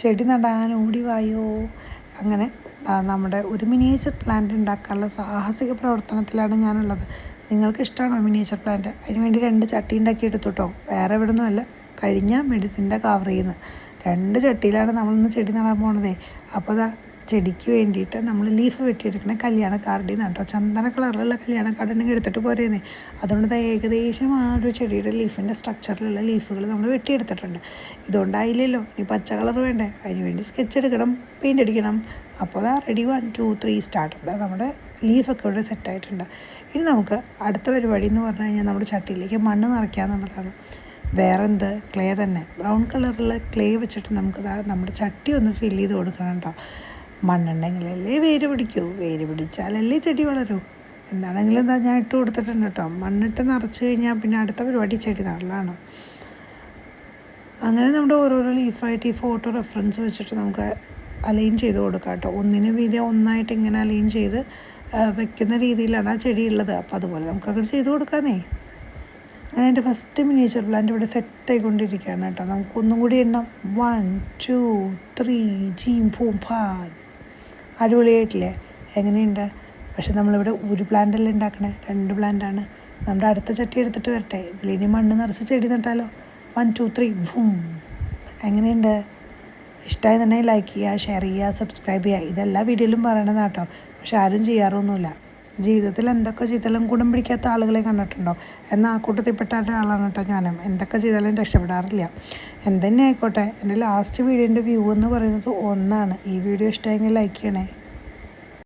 ചെടി നടാൻ ഓടി വായോ. അങ്ങനെ നമ്മുടെ ഒരു മിനിയേച്ചർ പ്ലാന്റ് ഉണ്ടാക്കാനുള്ള സാഹസിക പ്രവർത്തനത്തിലാണ് ഞാനുള്ളത്. നിങ്ങൾക്ക് ഇഷ്ടമാണോ മിനിയേച്ചർ പ്ലാന്റ്? അതിനുവേണ്ടി 2 ചട്ടി ഉണ്ടാക്കി എടുത്തു കേട്ടോ. വേറെ എവിടെ നിന്നുമല്ല, കഴിഞ്ഞ മെഡിസിൻ്റെ കവറിൽ നിന്ന് 2 ചട്ടിയിലാണ് നമ്മളിന്ന് ചെടി നടാൻ പോണതേ. അപ്പോൾ ചെടിക്ക് വേണ്ടിയിട്ട് നമ്മൾ ലീഫ് വെട്ടിയെടുക്കണ കല്യാണ കാർഡിൽ നിന്ന് കേട്ടോ. ചന്ദന കളറിലുള്ള കല്യാണ കാർഡ് ഉണ്ടെങ്കിൽ എടുത്തിട്ട് പോരുന്നേ. അതുകൊണ്ട് ഏകദേശം ആ ഒരു ചെടിയുടെ ലീഫിൻ്റെ സ്ട്രക്ചറിലുള്ള ലീഫുകൾ നമ്മൾ വെട്ടിയെടുത്തിട്ടുണ്ട്. ഇതുകൊണ്ടായില്ലല്ലോ, ഇനി പച്ച കളർ വേണ്ടേ? അതിന് വേണ്ടി സ്കെച്ച് എടുക്കണം, പെയിൻ്റ് അടിക്കണം. അപ്പോൾ റെഡി 1 2 3 സ്റ്റാർട്ട്. നമ്മുടെ ലീഫൊക്കെ ഇവിടെ സെറ്റായിട്ടുണ്ട്. ഇനി നമുക്ക് അടുത്ത പരിപാടി എന്ന് പറഞ്ഞു കഴിഞ്ഞാൽ നമ്മുടെ ചട്ടിയിലേക്ക് മണ്ണ് നിറയ്ക്കുക എന്നുള്ളതാണ്. വേറെ എന്ത്, ക്ലേ തന്നെ. ബ്രൗൺ കളറിലുള്ള ക്ലേ വെച്ചിട്ട് നമുക്ക് നമ്മുടെ ചട്ടി ഒന്ന് ഫില്ല് ചെയ്ത് കൊടുക്കണം കേട്ടോ. മണ്ണുണ്ടെങ്കിലല്ലേ വേര് പിടിക്കൂ, വേര് പിടിച്ചാലല്ലേ ചെടി വളരൂ. എന്താണെങ്കിലും ഞാൻ ഇട്ട് കൊടുത്തിട്ടുണ്ട് കേട്ടോ. മണ്ണിട്ട് നിറച്ച് കഴിഞ്ഞാൽ പിന്നെ അടുത്ത പരിപാടി ചെടി നടലാണ്. അങ്ങനെ നമ്മുടെ ഓരോരോ ലീഫായിട്ട് ഈ ഫോട്ടോ റെഫറൻസ് വെച്ചിട്ട് നമുക്ക് അലൈൻ ചെയ്ത് കൊടുക്കാം കേട്ടോ. ഒന്നിന് വീതിയെ ഒന്നായിട്ട് ഇങ്ങനെ അലൈൻ ചെയ്ത് വെക്കുന്ന രീതിയിലാണ് ആ ചെടി ഉള്ളത്. അപ്പോൾ അതുപോലെ നമുക്കങ്ങനെ ചെയ്ത് കൊടുക്കാന്നേ. അങ്ങനെ എൻ്റെ ഫസ്റ്റ് മിനിയേച്ചർ പ്ലാന്റ് ഇവിടെ സെറ്റായിക്കൊണ്ടിരിക്കുകയാണ് കേട്ടോ. നമുക്കൊന്നും കൂടി എണ്ണം 1 2 3 ജീം പൂം പാൻ. അടിപൊളിയായിട്ടില്ലേ? എങ്ങനെയുണ്ട്? പക്ഷെ നമ്മളിവിടെ ഒരു പ്ലാന്റല്ല ഉണ്ടാക്കണേ, 2 പ്ലാന്റാണ്. നമ്മുടെ അടുത്ത ചട്ടി എടുത്തിട്ട് വരട്ടെ. ഇതിലിനി മണ്ണ് നിറച്ച് ചെടി നട്ടാലോ? 1 2 3 ബൂം. എങ്ങനെയുണ്ട്? ഇഷ്ടമായി തന്നെ ലൈക്ക് ചെയ്യുക, ഷെയർ ചെയ്യുക, സബ്സ്ക്രൈബ് ചെയ്യുക. ഇതെല്ലാ വീഡിയോയിലും പറയണതാണ് കേട്ടോ. പക്ഷെ ആരും ചെയ്യാറൊന്നുമില്ല. ജീവിതത്തിൽ എന്തൊക്കെ ചെയ്താലും ഗുണം പിടിക്കാത്ത ആളുകളെ കണ്ടിട്ടുണ്ടോ? എന്നാൽ ആ കൂട്ടത്തിൽപ്പെട്ട ഒരാളാണ് കേട്ടോ ഞാനും. എന്തൊക്കെ ചെയ്താലും രക്ഷപ്പെടാറില്ല. എന്തുതന്നെ ആയിക്കോട്ടെ, എൻ്റെ ലാസ്റ്റ് വീഡിയോൻ്റെ വ്യൂ എന്ന് പറയുന്നത് 1 ആണ്. ഈ വീഡിയോ ഇഷ്ടമായെങ്കിൽ ലൈക്ക് ചെയ്യണേ.